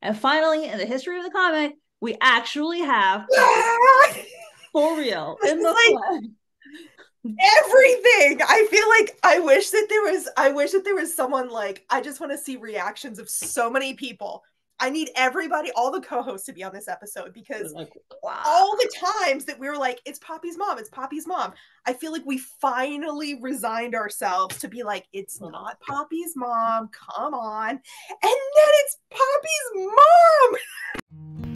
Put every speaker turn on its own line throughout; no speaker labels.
And finally, in the history of the comic, we actually have for real
This
in
is
the
like
flesh.
everything. I feel like I wish that there was someone like I just want to see reactions of so many people. I need everybody, all the co-hosts to be on this episode because
Like, wow.
all the times that we were like, it's Poppy's mom, it's Poppy's mom. I feel like we finally resigned ourselves to be like, it's not Poppy's mom. Come on. And then it's Poppy's mom.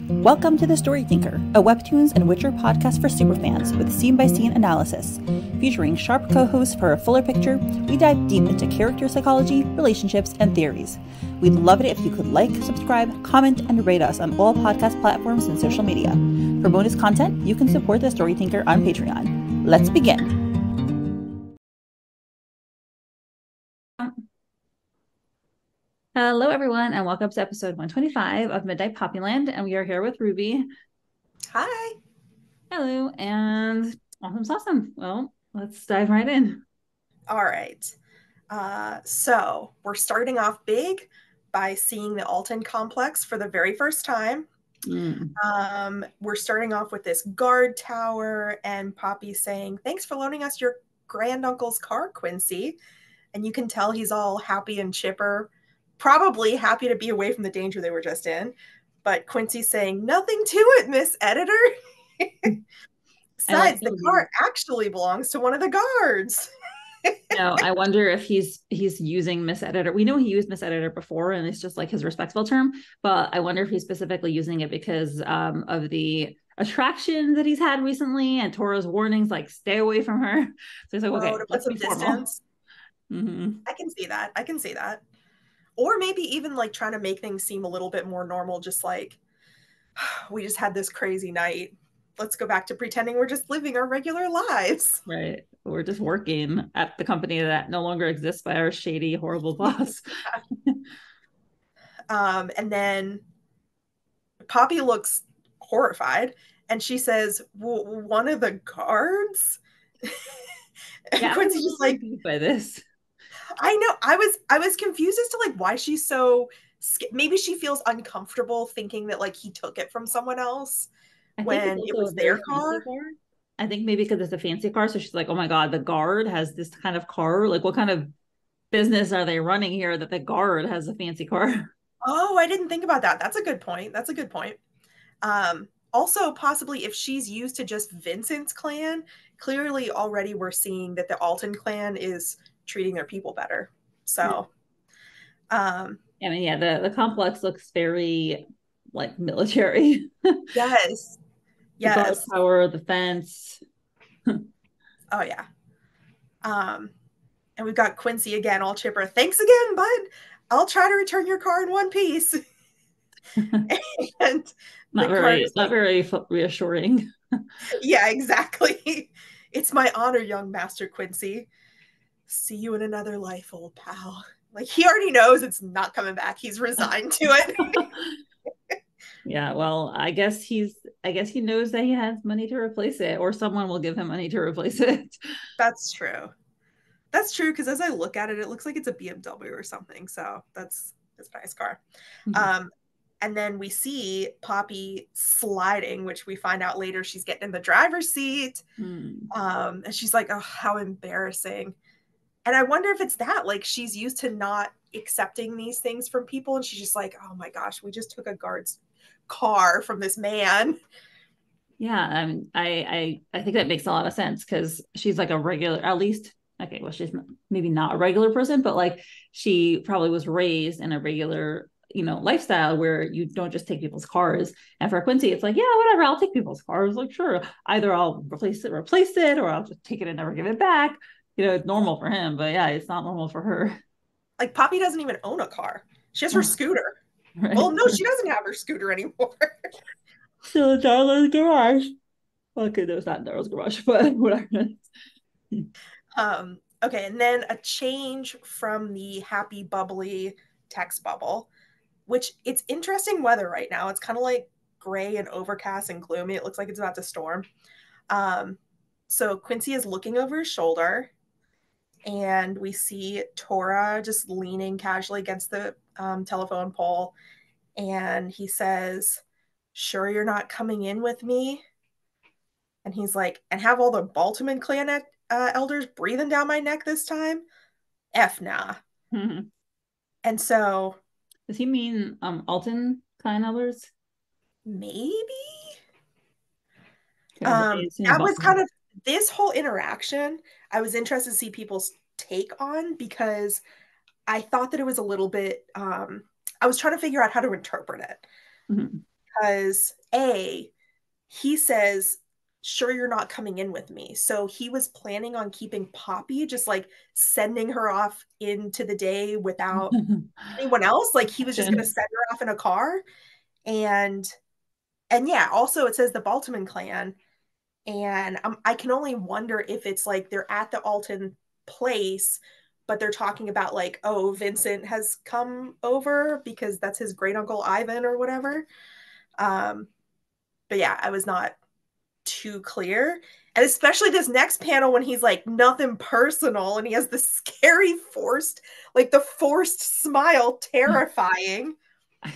Welcome to The Story Thinker, a Webtoons and Witcher podcast for superfans with scene-by-scene analysis. Featuring sharp co-hosts for a fuller picture, we dive deep into character psychology, relationships, and theories. We'd love it if you could like, subscribe, comment, and rate us on all podcast platforms and social media. For bonus content, you can support The Story Thinker on Patreon. Let's begin.
Hello, everyone, and welcome to episode 125 of Midnight Poppyland. And we are here with Ruby.
Hi.
Hello, and awesome. Well, let's dive right in.
All right. So we're starting off big by seeing the Altan complex for the very first time. We're starting off with this guard tower and Poppy saying, "Thanks for loaning us your granduncle's car, Quincey." And you can tell he's all happy and chipper, probably happy to be away from the danger they were just in. But Quincey's saying, "Nothing to it, Miss Editor." Besides, the car actually belongs to one of the guards.
No, I wonder if he's using Miss Editor. We know he used Miss Editor before, and it's just like his respectful term. But I wonder if he's specifically using it because of the attraction that he's had recently, and Tora's warnings, like stay away from her. So he's like, okay,
to put some distance. I can see that. Or maybe even like trying to make things seem a little bit more normal. Just like we just had this crazy night. Let's go back to pretending we're just living our regular lives.
Right. We're just working at the company that no longer exists by our shady, horrible boss.
And then Poppy looks horrified and she says, "One of the guards?" And
yeah,
Quincey's just like,
by this.
I know. I was confused as to like why she's so maybe she feels uncomfortable thinking that like he took it from someone else when it was their car.
I think maybe because it's a fancy car. So she's like, oh my God, the guard has this kind of car. Like, what kind of business are they running here that the guard has a fancy car?
Oh, I didn't think about that. That's a good point. Also, possibly if she's used to just Vincent's clan, clearly already we're seeing that the Altan clan is treating their people better. So,
I mean, yeah, the complex looks very like military.
Yes.
The guard tower, the fence.
Oh yeah. And we've got Quincey again, all chipper. "Thanks again, bud. I'll try to return your car in one piece." And
not very reassuring.
Yeah, exactly. "It's my honor, young Master Quincey. See you in another life, old pal." Like he already knows it's not coming back. He's resigned to it.
Yeah, well, I guess he knows that he has money to replace it, or someone will give him money to replace it.
That's true, because as I look at it, it looks like it's a BMW or something. So it's a nice car. And then we see Poppy sliding, which we find out later she's getting in the driver's seat. And she's like, "Oh, how embarrassing." And I wonder if it's that, like, she's used to not accepting these things from people. And she's just like, "Oh my gosh, we just took a guard's car from this man."
Yeah, I think that makes a lot of sense because she's like a regular, at least, okay, well, she's maybe not a regular person, but like she probably was raised in a regular, lifestyle where you don't just take people's cars. And for Quincey, it's like, yeah, whatever, I'll take people's cars. Like, sure, either I'll replace it, or I'll just take it and never give it back. It's normal for him, but yeah, it's not normal for her.
Like Poppy doesn't even own a car. She has her scooter. Right. Well, no, she doesn't have her scooter anymore.
Still in Darla's garage. Okay, there's not Darla's garage, but whatever.
Okay, and then a change from the happy, bubbly text bubble, which it's interesting weather right now. It's kind of like gray and overcast and gloomy. It looks like it's about to storm. So Quincey is looking over his shoulder, and we see Tora just leaning casually against the telephone pole. and he says, "Sure you're not coming in with me?" And he's like, "And have all the Baltimore clan elders breathing down my neck this time? F nah."
Mm-hmm.
And so,
does he mean Altan clan elders?
maybe
That
was kind of this whole interaction. I was interested to see people's take on, because I thought that it was a little bit. I was trying to figure out how to interpret it, because he says, "Sure you're not coming in with me." So he was planning on keeping Poppy, just like sending her off into the day without anyone else. Like he was just going to send her off in a car. And yeah, also it says the Baltimore clan. And I can only wonder if it's like they're at the Altan place, but they're talking about like, oh, Vincent has come over because that's his great uncle Ivan or whatever. But yeah, I was not too clear. And especially this next panel when he's like, "Nothing personal," and he has the scary forced smile, terrifying.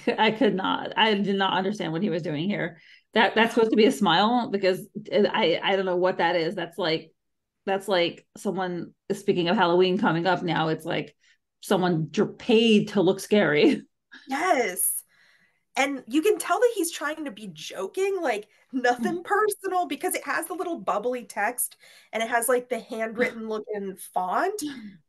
I did not understand what he was doing here. That's supposed to be a smile, because I don't know what that is. That's like someone, speaking of Halloween coming up now, it's like someone paid to look scary.
Yes. And you can tell that he's trying to be joking, like nothing personal, because it has the little bubbly text and it has like the handwritten looking font.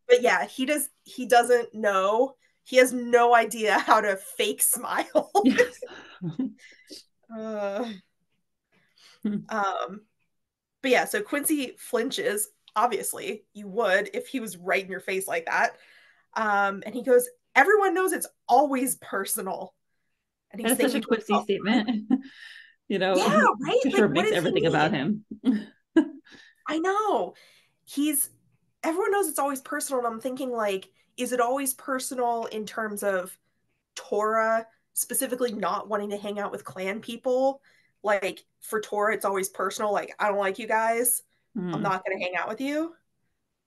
But yeah, he doesn't know. He has no idea how to fake smile.
Yes.
But yeah, so Quincey flinches. Obviously, you would if he was right in your face like that. And he goes, "Everyone knows it's always personal." And he's
That's such a Quincey statement.
Yeah, right?
For sure, makes everything about him.
I know. Everyone knows it's always personal. And I'm thinking, like, is it always personal in terms of Tora specifically not wanting to hang out with clan people? Like, for Tora, it's always personal. Like, "I don't like you guys. I'm not going to hang out with you."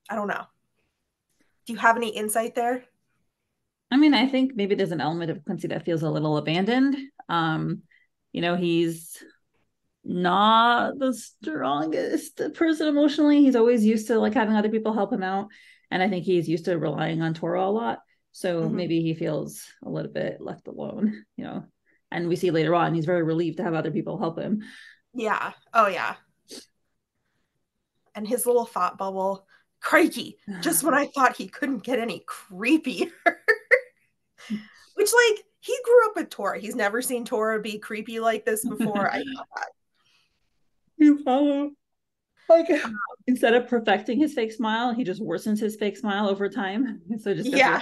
I don't know. Do you have any insight there?
I mean, I think maybe there's an element of Quincey that feels a little abandoned. He's not the strongest person emotionally. He's always used to like having other people help him out. And I think he's used to relying on Tora a lot. So maybe he feels a little bit left alone, and we see later on, he's very relieved to have other people help him.
Yeah. Oh yeah. And his little thought bubble, "Crikey, just when I thought he couldn't get any creepier." Which, like, he grew up with Tora. He's never seen Tora be creepy like this before. I know that.
You follow. Like, instead of perfecting his fake smile, he just worsens his fake smile over time. So just
yeah.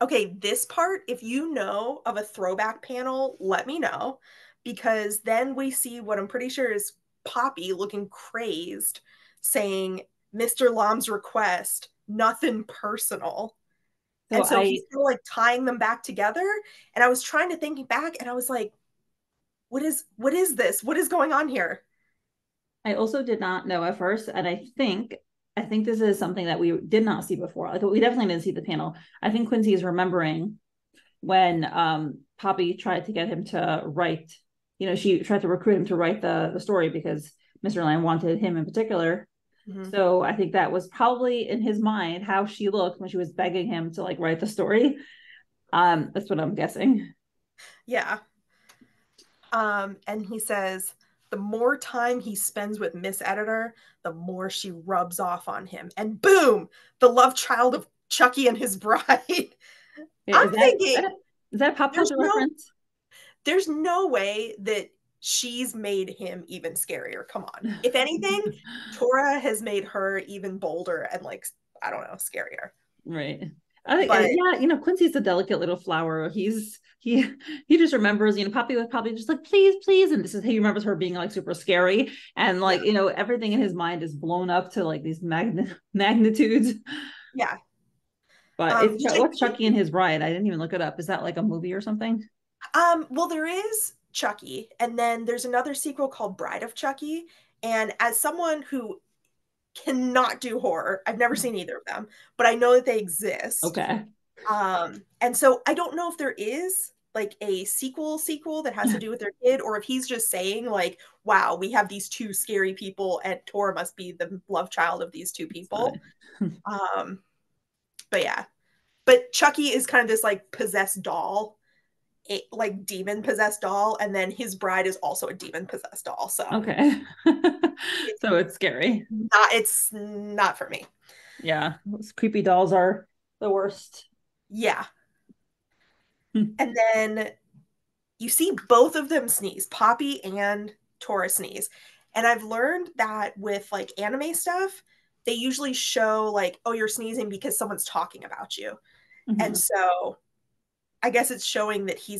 Okay, this part, if you know of a throwback panel, let me know, because then we see what I'm pretty sure is Poppy looking crazed, saying, "Mr. Lam's request, nothing personal." And so he's still like tying them back together. And I was trying to think back, and I was like, what is this? What is going on here?
I also did not know at first, and I think this is something that we did not see before. Like, we definitely didn't see the panel. I think Quincey is remembering when Poppy tried to get him to write. She tried to recruit him to write the story because Mr. Lamb wanted him in particular. So I think that was probably in his mind how she looked when she was begging him to like write the story. That's what I'm guessing.
Yeah. And he says, "The more time he spends with Miss Editor, the more she rubs off on him." And boom, the love child of Chucky and his bride. I'm thinking,
is that a pop culture reference?
There's no way that she's made him even scarier. Come on. If anything, Tora has made her even bolder and, like, I don't know, scarier.
Right. I think, Quincey's a delicate little flower. He just remembers, Poppy was probably just like, "Please, please," and he remembers her being like super scary, and like everything in his mind is blown up to like these magnitudes.
Yeah.
But what's Chucky and his bride? I didn't even look it up. Is that like a movie or something?
Well, there is Chucky, and then there's another sequel called Bride of Chucky. And as someone who cannot do horror. I've never seen either of them, but I know that they exist.
Okay.
And so I don't know if there is like a sequel that has to do with their kid, or if he's just saying like, wow, we have these two scary people and Tora must be the love child of these two people. But yeah, but Chucky is kind of this like possessed doll, like demon possessed doll, and then his bride is also a demon possessed doll. So
okay. So it's scary.
It's not for me.
Yeah, those creepy dolls are the worst.
Yeah. And then you see both of them sneeze, Poppy and Tora sneeze. And I've learned that with like anime stuff, they usually show like, oh, you're sneezing because someone's talking about you. And so I guess it's showing that he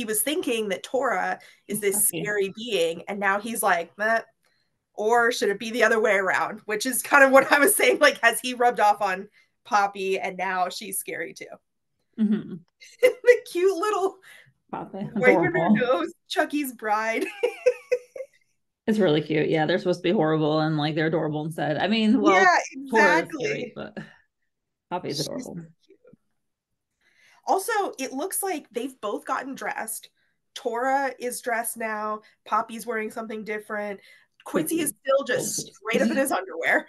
was thinking that Tora is this scary being, and now he's like, meh. Or should it be the other way around? Which is kind of what I was saying, like, has he rubbed off on Poppy and now she's scary too? The cute little wiping her nose, Chucky's bride.
It's really cute. Yeah, they're supposed to be horrible and like they're adorable instead. I mean, well,
yeah, exactly.
Scary, but Poppy's adorable.
Also, it looks like they've both gotten dressed. Tora is dressed now. Poppy's wearing something different. Quincey is still just straight up in his underwear.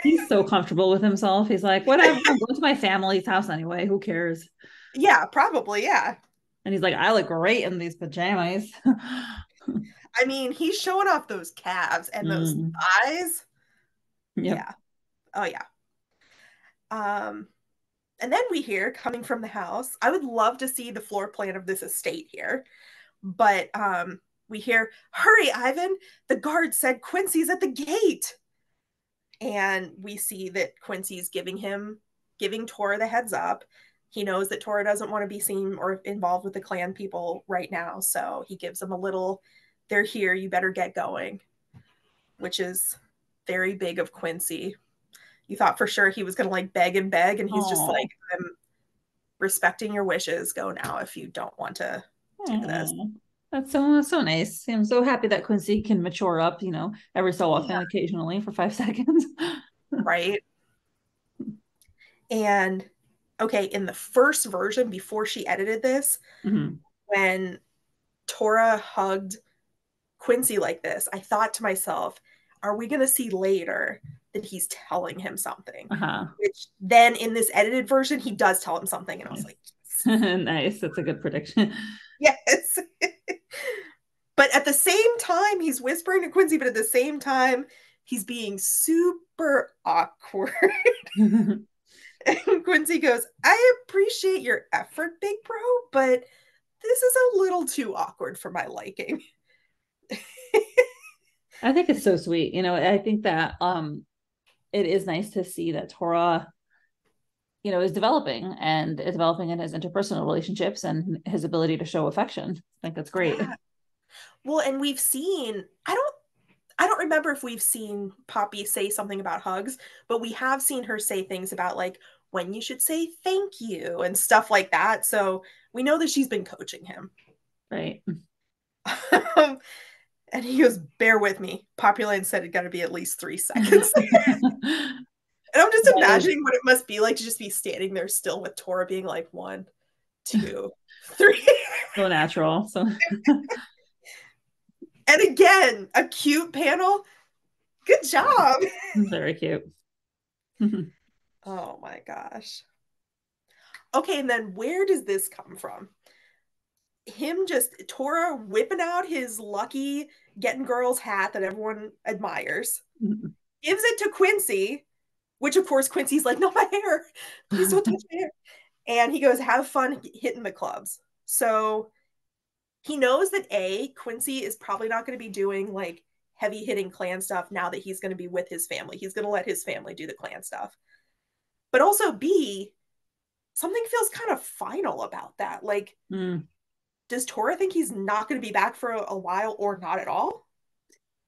He's so comfortable with himself. He's like, whatever, I'm going to my family's house anyway. Who cares?
Yeah, probably, yeah.
And he's like, I look great in these pajamas.
I mean, he's showing off those calves and those thighs.
Yep.
Yeah. Oh, yeah. And then we hear, coming from the house, I would love to see the floor plan of this estate here. But we hear, hurry, Ivan. The guard said Quincey's at the gate. And we see that Quincey's giving Tora the heads up. He knows that Tora doesn't want to be seen or involved with the clan people right now. So he gives them a little, they're here, you better get going. Which is very big of Quincey. You thought for sure he was going to like beg, and he's just like, I'm respecting your wishes. Go now if you don't want to do this.
That's so nice. I'm so happy that Quincey can mature up, every so often, occasionally for 5 seconds.
Right. And okay, in the first version, before she edited this, when Tora hugged Quincey like this, I thought to myself, are we going to see later that he's telling him something? Which then in this edited version, he does tell him something. And I was like,
yes. Nice. That's a good prediction.
Yes. But at the same time, he's whispering to Quincey, but at the same time, he's being super awkward. And Quincey goes, I appreciate your effort, big bro, but this is a little too awkward for my liking.
I think it's so sweet. I think that it is nice to see that Tora, is developing in his interpersonal relationships and his ability to show affection. I think that's great. Yeah.
Well, and we've seen, I don't remember if we've seen Poppy say something about hugs, but we have seen her say things about like when you should say thank you and stuff like that. So we know that she's been coaching him.
Right.
And he goes, bear with me. Popular said it got to be at least 3 seconds. And I'm just imagining what it must be like to just be standing there still with Tora being like 1, 2, 3.
So natural. So.
And again, a cute panel. Good job.
Very cute.
Oh my gosh. Okay, and then where does this come from? Tora whipping out his lucky getting girls hat that everyone admires, gives it to Quincey, which of course Quincy's like, no, my hair, please don't touch my hair. And he goes, have fun hitting the clubs. So he knows that Quincey is probably not going to be doing like heavy hitting clan stuff now that he's going to be with his family. He's going to let his family do the clan stuff. But also B, something feels kind of final about that. Like, does Tora think he's not going to be back for a while or not at all?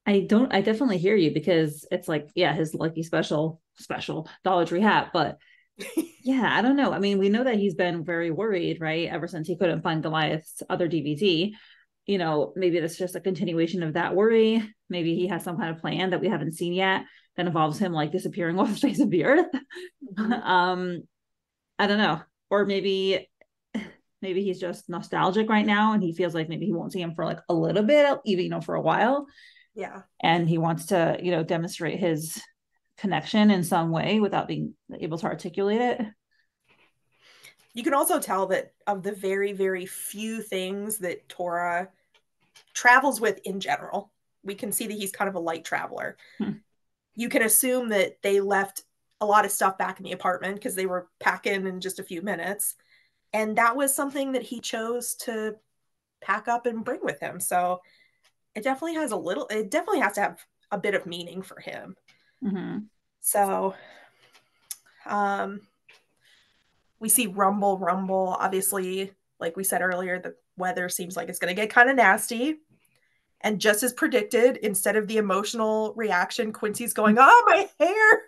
I definitely hear you, because it's like, yeah, his lucky special Dollar Tree hat. But yeah, I don't know. I mean, we know that he's been very worried, right? Ever since he couldn't find Goliath's other DVD. Maybe that's just a continuation of that worry. Maybe he has some kind of plan that we haven't seen yet. that involves him like disappearing off the face of the earth. I don't know. Or maybe he's just nostalgic right now and he feels like maybe he won't see him for like a little bit, even for a while.
Yeah.
And he wants to, demonstrate his connection in some way without being able to articulate it.
You can also tell that of the very, very few things that Tora travels with in general, we can see that he's kind of a light traveler. You can assume that they left a lot of stuff back in the apartment because they were packing in just a few minutes. And that was something that he chose to pack up and bring with him. So it definitely has to have a bit of meaning for him. So, we see rumble. Obviously, like we said earlier, the weather seems like it's going to get kind of nasty. And just as predicted, instead of the emotional reaction, Quincey's going, "Oh, my hair."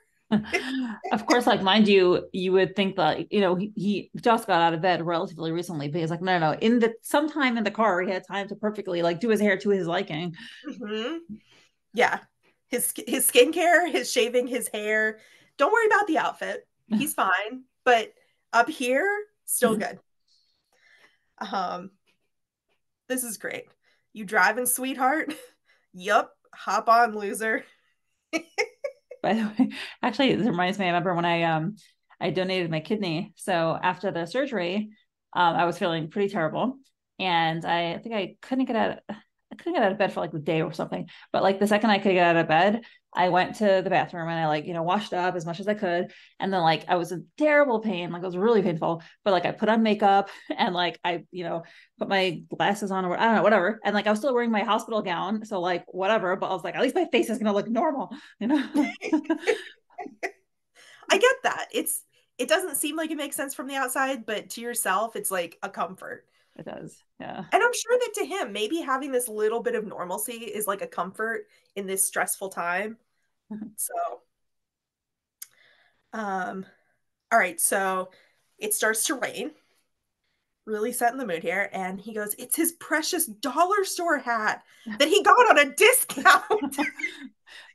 Of course, like, mind you, you would think that, he just got out of bed relatively recently, but he's like, no, sometime in the car, he had time to perfectly like do his hair to his liking.
Yeah. His skincare, his shaving, his hair. Don't worry about the outfit. He's fine. But up here, still good. This is great. You driving, sweetheart? Yup. Hop on, loser.
By the way, actually, this reminds me, I remember when I donated my kidney. So after the surgery, I was feeling pretty terrible. And I think I couldn't get out of bed for like the day or something. But like the second I could get out of bed, I went to the bathroom and I washed up as much as I could. And then like I was in terrible pain, like it was really painful. But like I put on makeup and like I, put my glasses on, or I don't know, whatever. And like I was still wearing my hospital gown. So like whatever. But I was like, at least my face is gonna look normal,
I get that. It doesn't seem like it makes sense from the outside, but to yourself, it's like a comfort.
It does. Yeah.
And I'm sure that to him, maybe having this little bit of normalcy is like a comfort in this stressful time. So, all right. So it starts to rain. Really setting the mood here. And he goes, it's his precious dollar store hat that he got on a discount.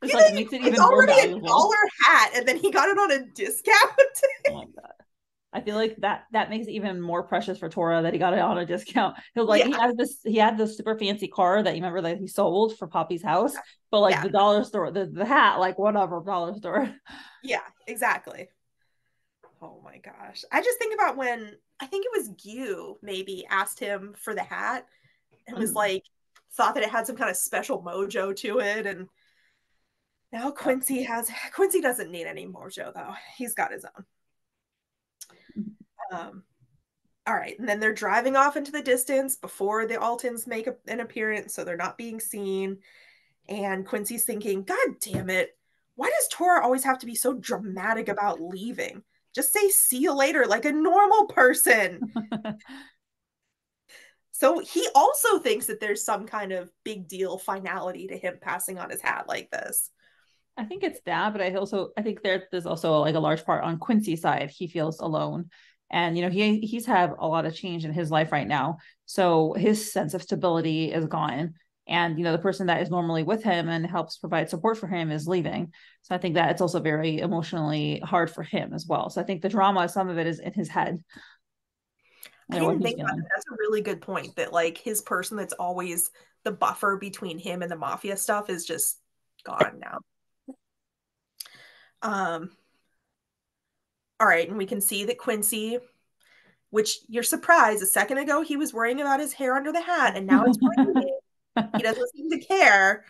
Like, makes it even
it's
more
already
valuable.
a dollar hat and then he got it on a discount.
Oh my God. I feel like that makes it even more precious for Tora that he got it on a discount. He had this super fancy car that you remember that he sold for Poppy's house, but like the dollar store, the hat, like whatever, dollar store.
Yeah, exactly. Oh my gosh. I just think about when, I think it was ggyu maybe asked him for the hat and was like, thought that it had some kind of special mojo to it. And now Quincey doesn't need any mojo though. He's got his own. All right, and then they're driving off into the distance before the Altans make an appearance, so they're not being seen. And Quincey's thinking, God damn it, why does Tora always have to be so dramatic about leaving? Just say see you later like a normal person. So he also thinks that there's some kind of big deal finality to him passing on his hat like this.
I think it's that, but I think there's also like a large part on Quincey's side. He feels alone. And, he's had a lot of change in his life right now. So his sense of stability is gone. And, the person that is normally with him and helps provide support for him is leaving. So I think that it's also very emotionally hard for him as well. So I think the drama, some of it is in his head.
I didn't think about that. That's a really good point, that like his person that's always the buffer between him and the mafia stuff is just gone now. All right, and we can see that Quincey, which you're surprised, a second ago he was worrying about his hair under the hat, and now it's raining. He doesn't seem to care.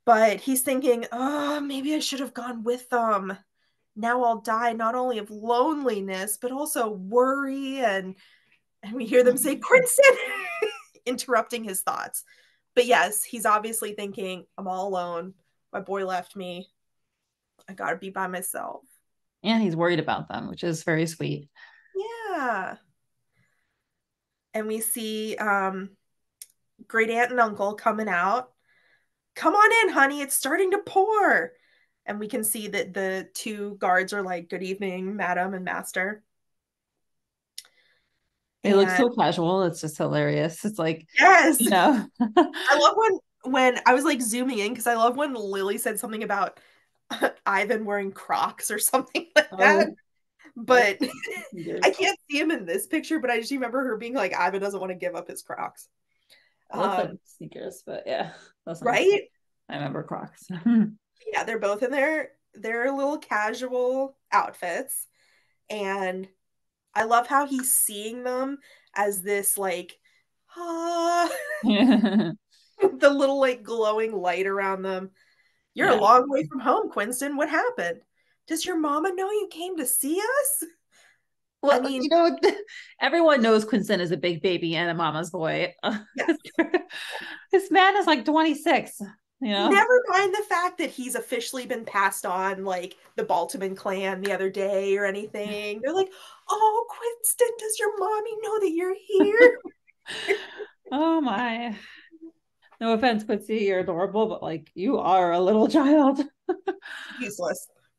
But he's thinking, oh, maybe I should have gone with them. Now I'll die not only of loneliness, but also worry. And we hear them say, Quincey, interrupting his thoughts. But yes, he's obviously thinking, I'm all alone. My boy left me. I gotta be by myself.
And he's worried about them, which is very sweet.
Yeah. And we see great aunt and uncle coming out. Come on in, honey. It's starting to pour. And we can see that the two guards are like, good evening, madam and master.
They look so casual. It's just hilarious. It's like,
yes. I love when I was like zooming in because I love when Lily said something about Ivan wearing Crocs or something like that. But I can't see him in this picture, but I just remember her being like, Ivan doesn't want to give up his Crocs.
I love the sneakers, but yeah.
Right?
I remember Crocs.
Yeah, they're both in their little casual outfits. And I love how he's seeing them as this like, the little like glowing light around them. You're a long way from home, Quinston. What happened? Does your mama know you came to see us?
Well, I mean, everyone knows Quinston is a big baby and a mama's boy. Yes. This man is like 26.
Never mind the fact that he's officially been passed on like the Baltimore clan the other day or anything. They're like, oh, Quinston, does your mommy know that you're here?
Oh my. No offense, Quincy, you're adorable, but like you are a little child.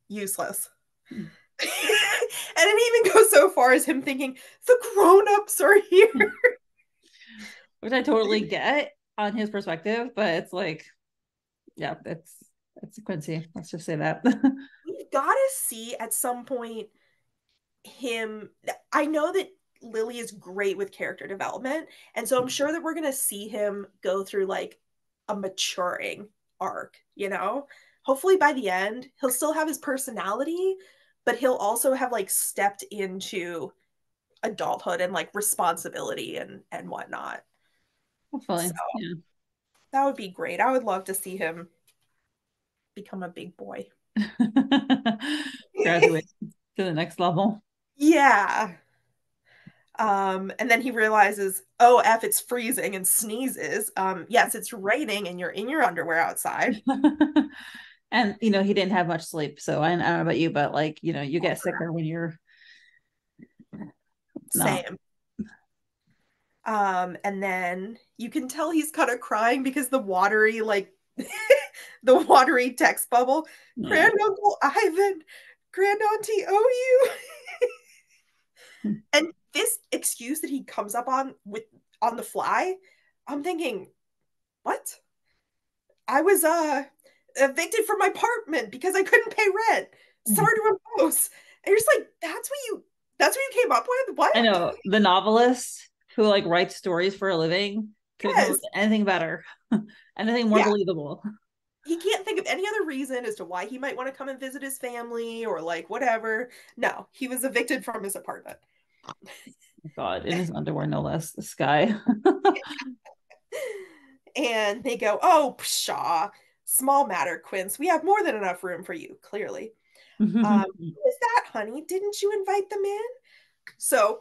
Useless. And it even goes so far as him thinking the grown-ups are here.
Which I totally get on his perspective, but it's like, yeah, it's Quincy. Let's just say that.
We've got to see at some point him. I know that Lily is great with character development, and so I'm sure that we're going to see him go through like a maturing arc, hopefully by the end he'll still have his personality, but he'll also have like stepped into adulthood and like responsibility and whatnot.
Hopefully.
So, that would be great. I would love to see him become a big boy.
Graduate to the next level.
Yeah. And then he realizes, oh, F, it's freezing, and sneezes. Yes, it's raining and you're in your underwear outside.
And, he didn't have much sleep. So I don't know about you, but like, you get sicker when you're.
Same. And then you can tell he's kind of crying because the watery, like, the watery text bubble. Yeah. Granduncle Ivan, Grandauntie Oyuu. And this excuse that he comes up on the fly, I'm thinking, what? I was evicted from my apartment because I couldn't pay rent. Sorry to impose. And you're just like, that's what you came up with? What?
I know. The novelist who like writes stories for a living couldn't come up with anything better. Anything more believable.
He can't think of any other reason as to why he might want to come and visit his family or like whatever. No, he was evicted from his apartment.
God, in his underwear, no less. This guy.
And they go, oh, pshaw, small matter, Quince. We have more than enough room for you, clearly. Is that, honey? Didn't you invite them in? So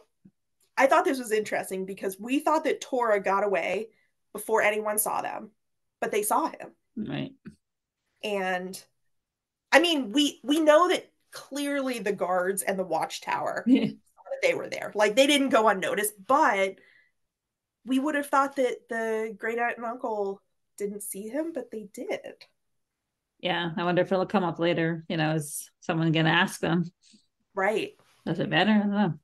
I thought this was interesting because we thought that Tora got away before anyone saw them, but they saw him.
Right.
And I mean, we know that clearly the guards and the watchtower, they were there. Like, they didn't go unnoticed, but we would have thought that the great aunt and uncle didn't see him, but they did.
Yeah, I wonder if it'll come up later. Is someone going to ask them?
Right.
Does it matter? I don't know.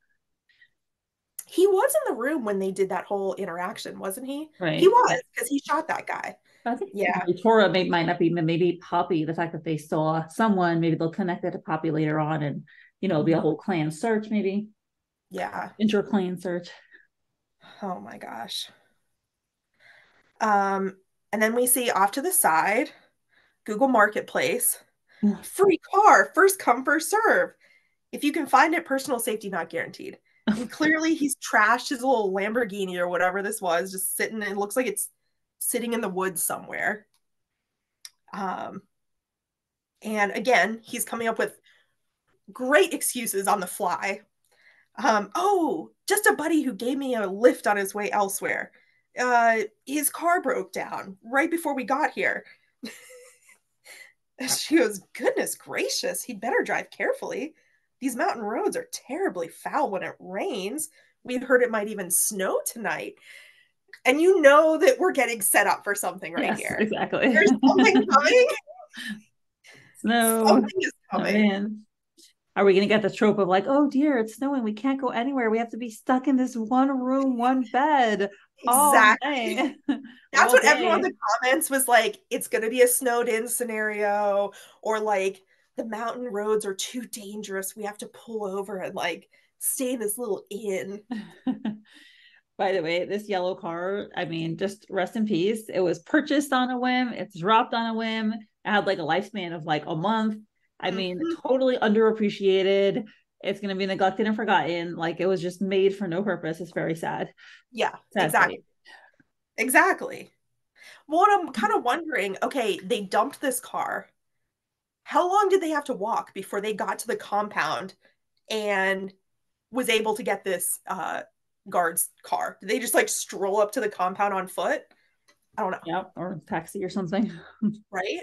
He was in the room when they did that whole interaction, wasn't he?
Right.
He was, because he shot that guy.
I think Tora might not be, maybe Poppy, the fact that they saw someone, maybe they'll connect it to Poppy later on, and it'll be a whole clan search, maybe.
Yeah.
Inter-clan search.
Oh my gosh. And then we see off to the side, Google Marketplace. Free car, first come, first serve. If you can find it, personal safety not guaranteed. And clearly he's trashed his little Lamborghini or whatever this was, just sitting, it looks like it's sitting in the woods somewhere. And again, he's coming up with great excuses on the fly. Oh, just a buddy who gave me a lift on his way elsewhere. His car broke down right before we got here. She goes, goodness gracious, he'd better drive carefully. These mountain roads are terribly foul when it rains. We've heard it might even snow tonight. And you know that we're getting set up for something right here.
Exactly.
There's something coming.
Snow.
Something is coming.
Oh, are we going to get the trope of like, oh dear, it's snowing. We can't go anywhere. We have to be stuck in this one room, one bed.
Exactly. That's what everyone in the comments was like, it's going to be a snowed in scenario, or like the mountain roads are too dangerous. We have to pull over and like stay in this little inn.
By the way, this yellow car, I mean, just rest in peace. It was purchased on a whim. It's dropped on a whim. It had like a lifespan of like a month. I mean, totally underappreciated. It's going to be neglected and forgotten. Like it was just made for no purpose. It's very sad.
Yeah,
sad
exactly.
Fate.
Exactly. Well, I'm kind of wondering, okay, they dumped this car. How long did they have to walk before they got to the compound and was able to get this guard's car? Did they just like stroll up to the compound on foot? I don't know.
Yeah, or taxi or something.
Right?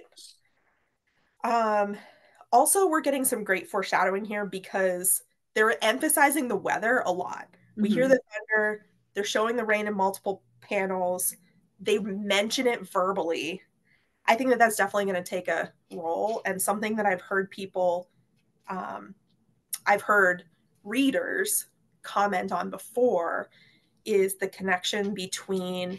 Also, we're getting some great foreshadowing here because they're emphasizing the weather a lot. We hear the thunder, they're showing the rain in multiple panels. They mention it verbally. I think that that's definitely going to take a role, and something that I've heard people, I've heard readers comment on before is the connection between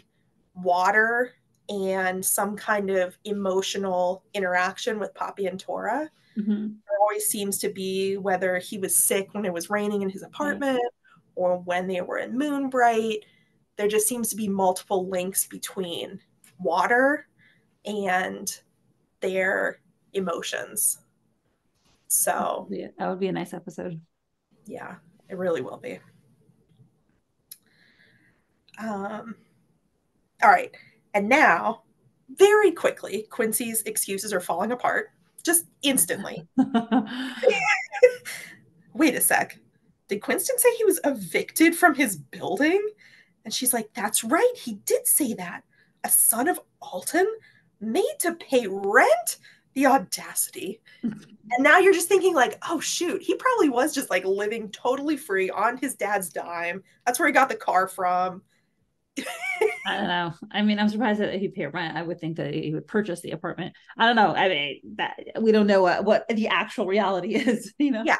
water and some kind of emotional interaction with Poppy and Tora. There always seems to be, whether he was sick when it was raining in his apartment or when they were in Moonbright, there just seems to be multiple links between water and their emotions. So
that would be a nice episode.
Yeah, it really will be. All right. And now, very quickly, Quincey's excuses are falling apart. Just instantly. Wait a sec. Did Quinston say he was evicted from his building? And she's like, that's right, he did say that. A son of Altan? Made to pay rent? The audacity. And now you're just thinking like, oh shoot, he probably was just like living totally free on his dad's dime. That's where he got the car from.
I don't know. I mean, I'm surprised that he paid rent. I would think that he would purchase the apartment. I don't know. I mean, that we don't know what the actual reality is, you know?
Yeah.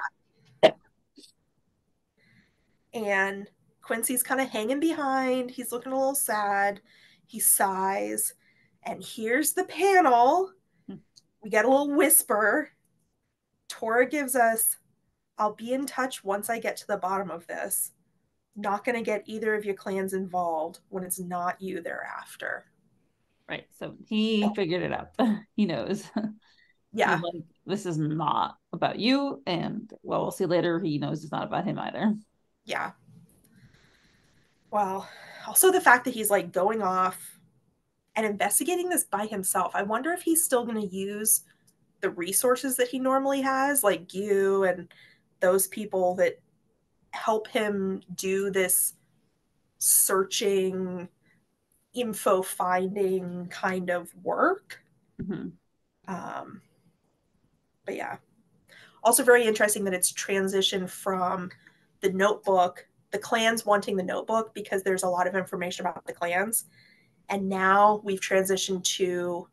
And Quincey's kind of hanging behind. He's looking a little sad. He sighs. And here's the panel. We get a little whisper. Tora gives us, I'll be in touch once I get to the bottom of this. Not going to get either of your clans involved when it's not you thereafter.
Right. So he figured it out. He knows.
Yeah.
Like, this is not about you. And well, we'll see later. He knows it's not about him either.
Yeah. Well, also the fact that he's like going off and investigating this by himself. I wonder if he's still going to use the resources that he normally has, like 𝑥𝗏 and those people that help him do this searching, info finding kind of work. But yeah. Also very interesting that it's transitioned from the notebook, the clans wanting the notebook because there's a lot of information about the clans. And now we've transitioned to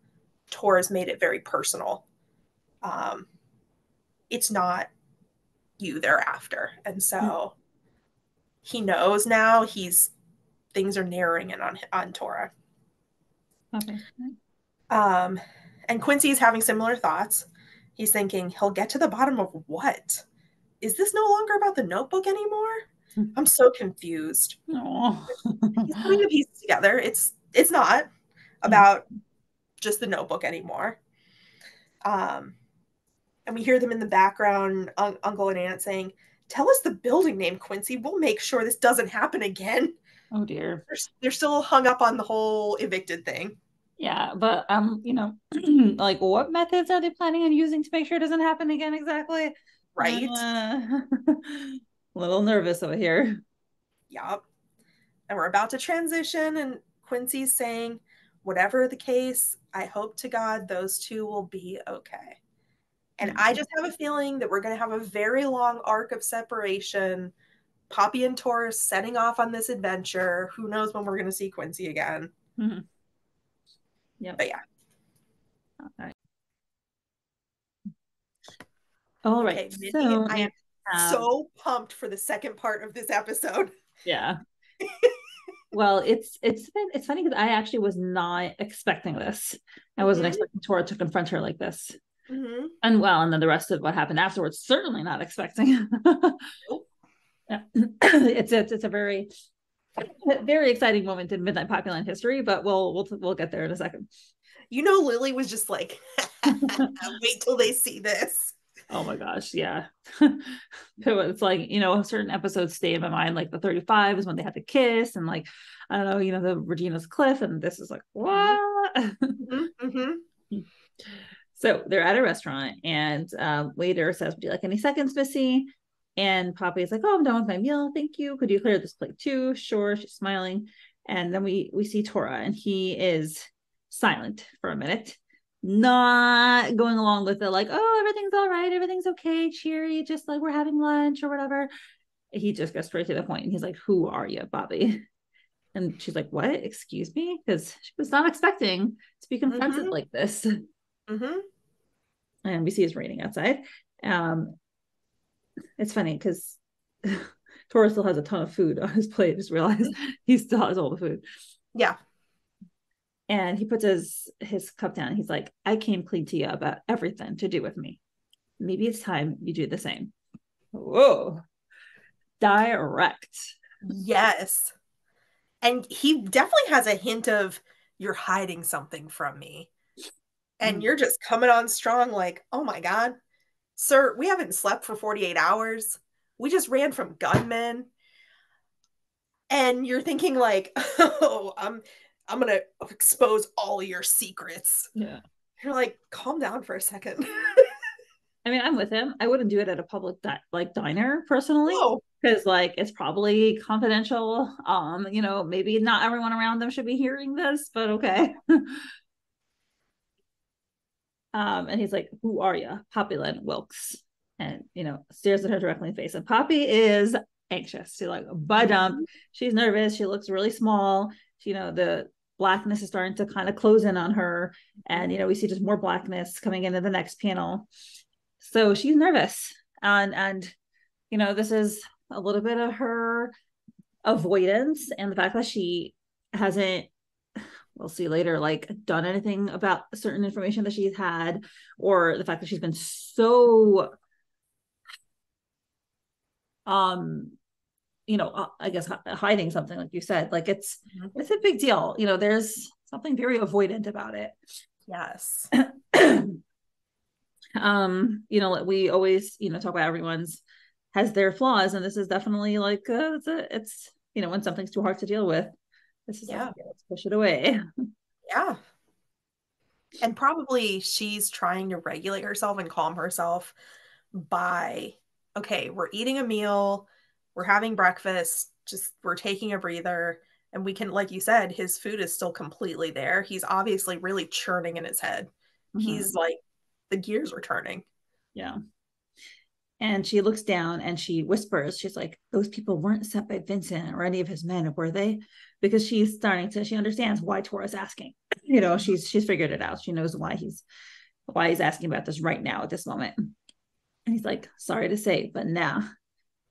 Tora's made it very personal. It's not you thereafter. And so he knows now things are narrowing in on Tora.
Okay.
And Quincey's having similar thoughts. He's thinking, he'll get to the bottom of what? Is this no longer about the notebook anymore? I'm so confused. He's putting the pieces together. It's not about just the notebook anymore. And we hear them in the background, Uncle and Aunt saying, tell us the building name, Quincey. We'll make sure this doesn't happen again.
Oh dear.
They're still hung up on the whole evicted thing.
Yeah, but you know, like what methods are they planning on using to make sure it doesn't happen again exactly?
Right.
A little nervous over here.
Yep. And we're about to transition, and Quincey's saying, whatever the case, I hope to God those two will be okay. And I just have a feeling that we're going to have a very long arc of separation. Poppy and Tora setting off on this adventure. Who knows when we're going to see Quincey again.
Yeah.
But yeah.
All right.
Okay, Misti,
so
I am so pumped for the second part of this episode.
Yeah. Well, it's funny because I actually was not expecting this. I wasn't expecting Tora to confront her like this. And well, and then the rest of what happened afterwards, certainly not expecting. Yeah. It's a very, very exciting moment in Midnight Poppyland history, but we'll get there in a second.
You know, Lily was just like, wait till they see this.
Oh my gosh, yeah. It's like, you know, certain episodes stay in my mind, like the 35 is when they had the kiss, and like, I don't know, you know, the Regina's cliff, and this is like, what? So they're at a restaurant, and waiter says, would you like any seconds, Missy? And Poppy is like, oh, I'm done with my meal, thank you. Could you clear this plate too? Sure. She's smiling. And then we see Tora, and he is silent for a minute, not going along with the like, oh, everything's all right, everything's okay, cheery, just like we're having lunch or whatever. He just goes straight to the point, and he's like, who are you, Poppy? And she's like, what? Excuse me? Because she was not expecting to be confronted like this. And we see it's raining outside. It's funny because Tora still has a ton of food on his plate. Just realized he still has all the food.
Yeah.
And he puts his cup down. He's like, I came clean to you about everything to do with me. Maybe it's time you do the same. Whoa. Direct.
Yes. And he definitely has a hint of, you're hiding something from me. And you're just coming on strong like, oh my God, sir, we haven't slept for 48 hours. We just ran from gunmen. And you're thinking like, oh, I'm going to expose all your secrets.
Yeah.
You're like, calm down for a second.
I mean, I'm with him. I wouldn't do it at a public diner personally, because like it's probably confidential. You know, maybe not everyone around them should be hearing this, but okay. And he's like, who are you? Poppyland Wilkes. And, you know, stares at her directly in the face. And Poppy is anxious. She's like, she's nervous. She looks really small. You know, the blackness is starting to kind of close in on her. And, you know, we see just more blackness coming into the next panel. So she's nervous. And you know, this is a little bit of her avoidance, and the fact that she hasn't, we'll see later, like done anything about certain information that she's had, or the fact that she's been so you know, I guess hiding something, like you said, like it's a big deal. You know, there's something very avoidant about it.
Yes.
You know, we always, you know, talk about everyone's has their flaws, and this is definitely like it's you know, when something's too hard to deal with, this is like, let's push it away.
Yeah. And probably she's trying to regulate herself and calm herself by, okay, we're eating a meal, we're having breakfast, just we're taking a breather, and we can, like you said, his food is still completely there. He's obviously really churning in his head. He's like, the gears are turning. Yeah.
And she looks down and she whispers, she's like, those people weren't sent by Vincent or any of his men, were they? Because she understands why Tora's asking. You know, she's figured it out. She knows why he's asking about this right now at this moment. And he's like, sorry to say, but now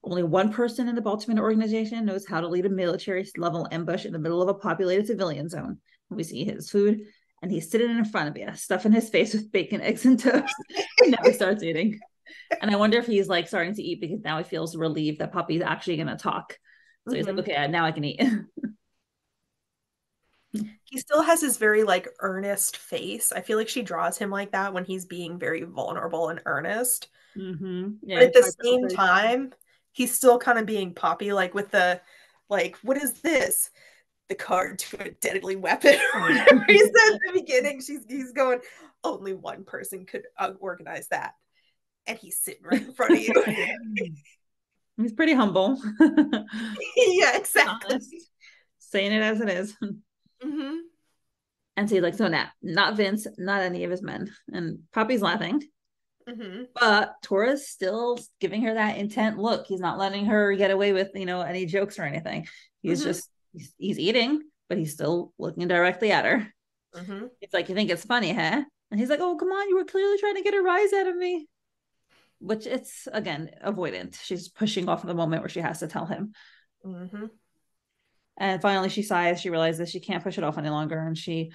only one person in the Baltimore organization knows how to lead a military level ambush in the middle of a populated civilian zone. And we see his food, and he's sitting in front of you, stuffing his face with bacon, eggs, and toast. And now he starts eating. And I wonder if he's like starting to eat because now he feels relieved that Poppy's actually going to talk. So he's like, okay, now I can eat.
He still has his very like earnest face. I feel like she draws him like that when he's being very vulnerable and earnest.
Yeah,
but at the same time, he's still kind of being Poppy, like with the, like, what is this? The card to a deadly weapon. Or whatever he said at the beginning. He's going, only one person could organize that. And he's sitting right in front of you.
He's pretty humble.
Yeah, exactly.
Saying it as it is. And so he's like, so not Vince, not any of his men. And Poppy's laughing. But Tora's still giving her that intent look. He's not letting her get away with, you know, any jokes or anything. He's just, he's eating, but he's still looking directly at her. It's like, you think it's funny, huh? And he's like, oh, come on, you were clearly trying to get a rise out of me. Which it's, again, avoidant. She's pushing off the moment where she has to tell him. And finally she sighs. She realizes she can't push it off any longer. And she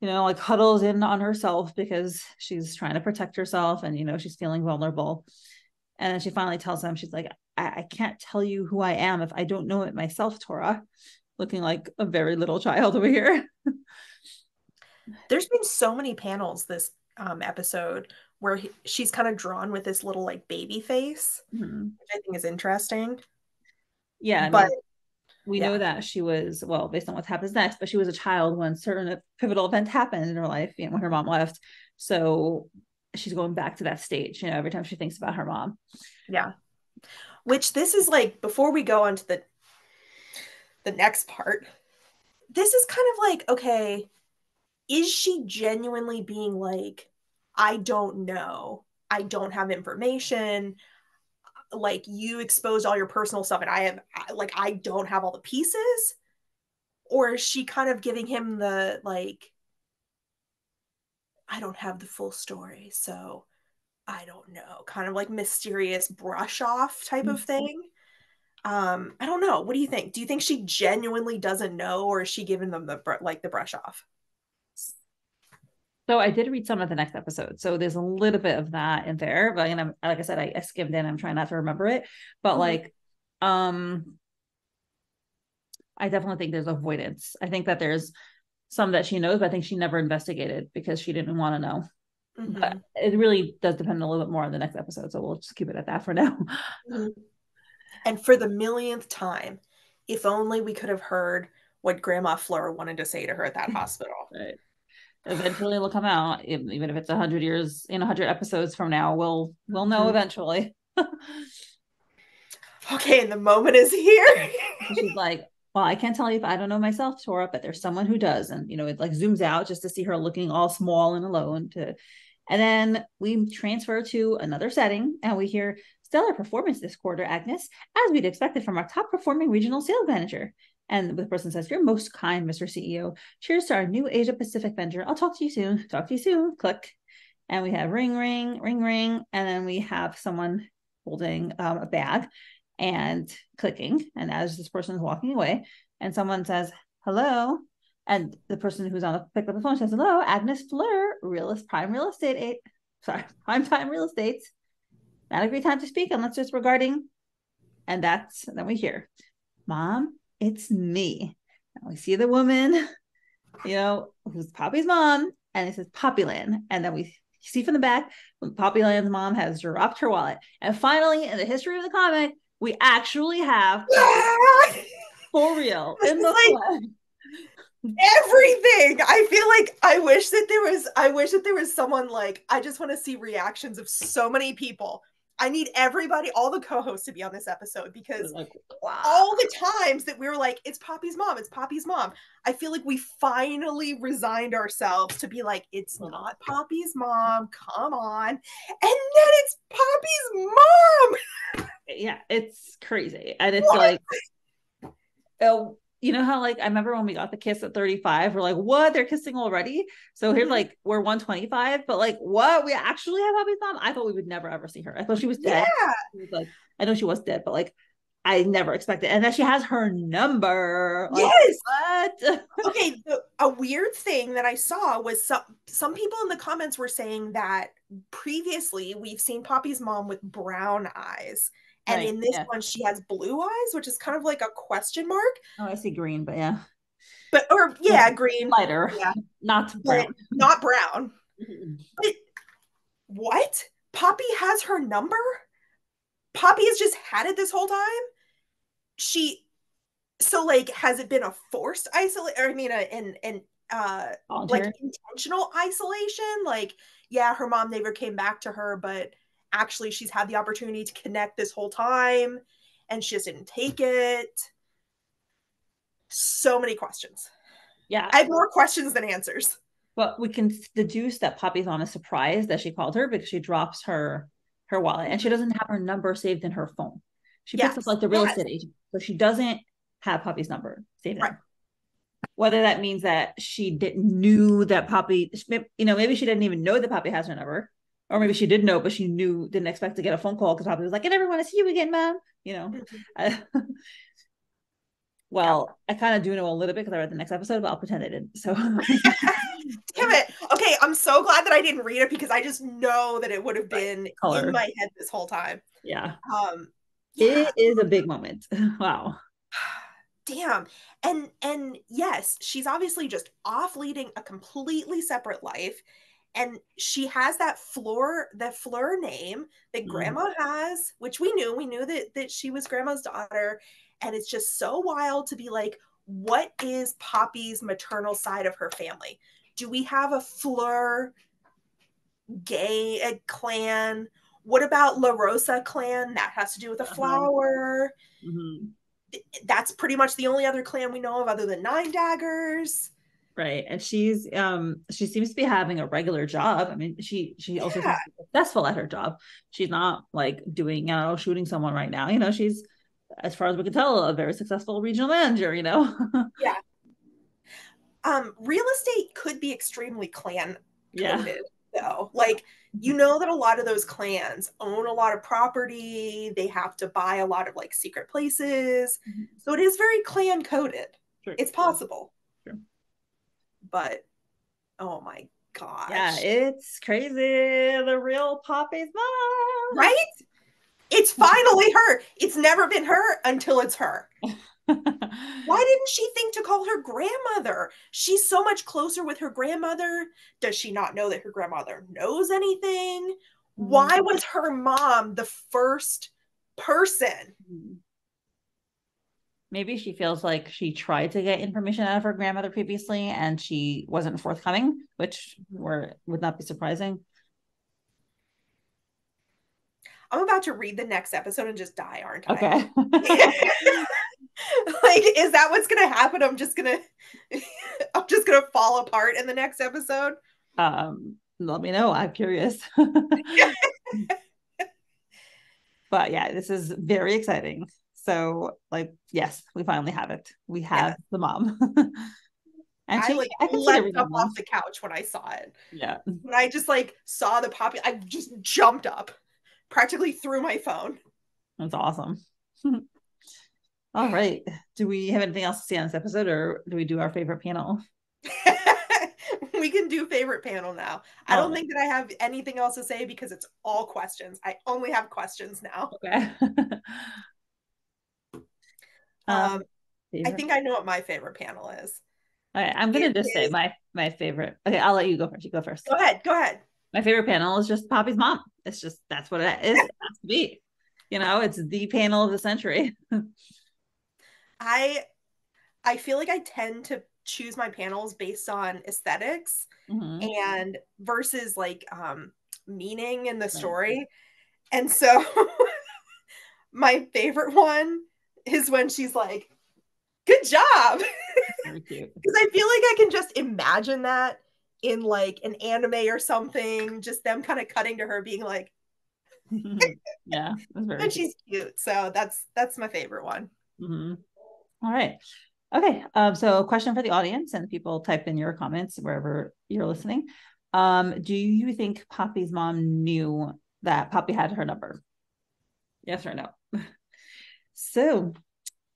like huddles in on herself because she's trying to protect herself and, she's feeling vulnerable. And then she finally tells him, she's like, I can't tell you who I am if I don't know it myself, Tora, looking like a very little child over here.
There's been so many panels this episode where she's kind of drawn with this little like baby face, which I think is interesting.
Yeah, but we know that she was, well, based on what happens next, but she was a child when certain pivotal events happened in her life, when her mom left. So she's going back to that stage, every time she thinks about her mom.
Yeah. Which this is like, before we go on to the next part, this is kind of like, okay, is she genuinely being like, I don't know, I don't have information, like you exposed all your personal stuff and I don't have all the pieces? Or is she kind of giving him the like, I don't have the full story, so I don't know, kind of like mysterious brush off type of thing? I don't know. What do you think? Do you think she genuinely doesn't know, or is she giving them the brush off?
So I did read some of the next episode, so there's a little bit of that in there, but like I said, I skimmed in. I'm trying not to remember it, but I definitely think there's avoidance. I think that there's some that she knows, but I think she never investigated because she didn't want to know. But it really does depend a little bit more on the next episode, so we'll just keep it at that for now.
And for the millionth time, if only we could have heard what Grandma Fleur wanted to say to her at that hospital.
Right. Eventually it'll come out, even if it's 100 years, 100 episodes from now, we'll know eventually.
Okay, and the moment is here.
She's like, well, I can't tell you if I don't know myself, Tora, but there's someone who does. And, it like zooms out just to see her looking all small and alone. And then we transfer to another setting and we hear stellar performance this quarter, Agnes, as we'd expected from our top performing regional sales manager. And the person says, you're most kind, Mr. CEO. Cheers to our new Asia Pacific venture. I'll talk to you soon. Talk to you soon. Click. And we have ring, ring, ring, ring. And then we have someone holding a bag and clicking. And as this person is walking away, and someone says, hello. And the person who's picked up the phone says, hello, Agnes Fleur, prime real estate. Prime time real estate. Not a great time to speak unless it's regarding. And then we hear, Mom, it's me. And we see the woman, who's Poppy's mom, and it says Poppyland. And then we see from the back, when Poppyland's mom has dropped her wallet. And finally, in the history of the comic, we actually have for real in the flesh.
Everything. I feel like I wish that there was someone like, I just want to see reactions of so many people. I need everybody, all the co-hosts to be on this episode, because all the times that we were like, it's Poppy's mom, it's Poppy's mom. I feel like we finally resigned ourselves to be like, it's not Poppy's mom, come on. And then it's Poppy's mom.
Yeah, it's crazy. And it's like, oh, you know how like I remember when we got the kiss at 35, we're like, what? They're kissing already? So here's like we're 125, but like what? We actually have Poppy's mom? I thought we would never ever see her. I thought she was dead.
Yeah.
Like, I know she was dead, but like I never expected. And then she has her number. Like,
yes.
What?
Okay. A weird thing that I saw was some people in the comments were saying that previously we've seen Poppy's mom with brown eyes. And in this one, she has blue eyes, which is kind of like a question mark.
Oh, I see green, but yeah.
Green.
Lighter. Yeah. Not brown.
Not brown. But what? Poppy has her number? Poppy has just had it this whole time? So like, has it been a forced isolation? Or I mean, like intentional isolation? Like, yeah, her mom never came back to her, but actually she's had the opportunity to connect this whole time and she just didn't take it. So many questions.
Yeah.
I have more questions than answers.
But we can deduce that Poppy's on a surprise that she called her because she drops her wallet and she doesn't have her number saved in her phone. She picks up like the real estate agent. So she doesn't have Poppy's number saved in her. Whether that means that she knew that Poppy, maybe she didn't even know that Poppy has her number. Or maybe she did know, but she didn't expect to get a phone call because Poppy was like, I never want to see you again, Mom. Well, I kind of do know a little bit because I read the next episode, but I'll pretend I didn't. So
damn it. Okay, I'm so glad that I didn't read it because I just know that it would have been in my head this whole time.
Yeah. It is a big moment. Wow.
Damn. And yes, she's obviously just off leading a completely separate life. And she has that Fleur name that grandma has, which we knew that she was grandma's daughter. And it's just so wild to be like, what is Poppy's maternal side of her family? Do we have a Fleur clan? What about La Rosa clan? That has to do with a flower. That's pretty much the only other clan we know of other than Nine Daggers.
Right. And she seems to be having a regular job. I mean, she also seems to be successful at her job. She's not like doing, shooting someone right now. She's, as far as we can tell, a very successful regional manager,
Yeah. Real estate could be extremely clan coded though. Like, that a lot of those clans own a lot of property. They have to buy a lot of like secret places. So it is very clan coded.
Sure.
It's possible.
Sure.
But oh my gosh.
Yeah, it's crazy. The real Poppy's mom.
Right? It's finally her. It's never been her until it's her. Why didn't she think to call her grandmother? She's so much closer with her grandmother. Does she not know that her grandmother knows anything? Why was her mom the first person?
Maybe she feels like she tried to get information out of her grandmother previously and she wasn't forthcoming, which would not be surprising.
I'm about to read the next episode and just die, aren't I?
Okay.
Like, is that what's gonna happen? I'm just gonna fall apart in the next episode.
Let me know. I'm curious. But yeah, this is very exciting. So, like, yes, we finally have it. We have the mom.
And I leapt up off the couch when I saw it.
Yeah.
When I just like saw the Poppy, I just jumped up, practically threw my phone.
That's awesome. All right. Do we have anything else to say on this episode, or do we do our favorite panel?
We can do favorite panel now. I don't think that I have anything else to say because it's all questions. I only have questions now.
Okay.
I think I know what my favorite panel is.
All right, I'm gonna just say my favorite. Okay, I'll let you go first. You go first.
Go ahead.
My favorite panel is just Poppy's mom. It's just, that's what it is. It has to be. It's the panel of the century.
I feel like I tend to choose my panels based on aesthetics and versus like meaning in the story. And so my favorite one is when she's like, good job.
Very cute.
Because I feel like I can just imagine that in like an anime or something, just them kind of cutting to her being like,
yeah, that's very
and she's cute. So that's my favorite one.
All right. Okay. So a question for the audience, and people type in your comments wherever you're listening. Do you think Poppy's mom knew that Poppy had her number? Yes or no? So,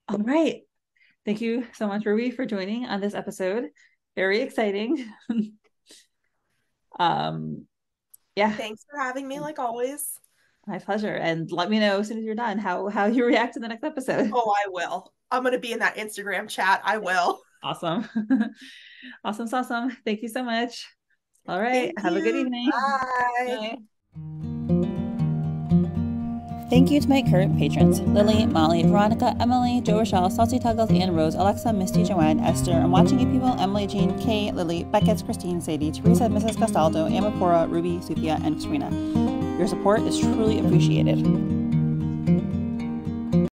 all right. Thank you so much, Ruby, for joining on this episode. Very exciting. Yeah.
Thanks for having me, like always.
My pleasure. And let me know as soon as you're done how you react to the next episode.
Oh, I will. I'm going to be in that Instagram chat. I will.
Awesome. Awesome. Thank you so much. All right. Have a good evening.
Bye.
Thank you to my current patrons: Lily, Molly, Veronica, Emily, Joe, Rochelle, 𝗪𝗪, Tuggles, Anne, Rose, Alexa, Misti, Joanne, Esther, I'm Watching You People, Emily, Jean, Kay, Lily, Beckett, Christine, Sadie, Teresa, Mrs. Castaldo, 𝗪𝗔𝗆𝗀𝗪, Ruby, Sophia, and Katrina. Your support is truly appreciated.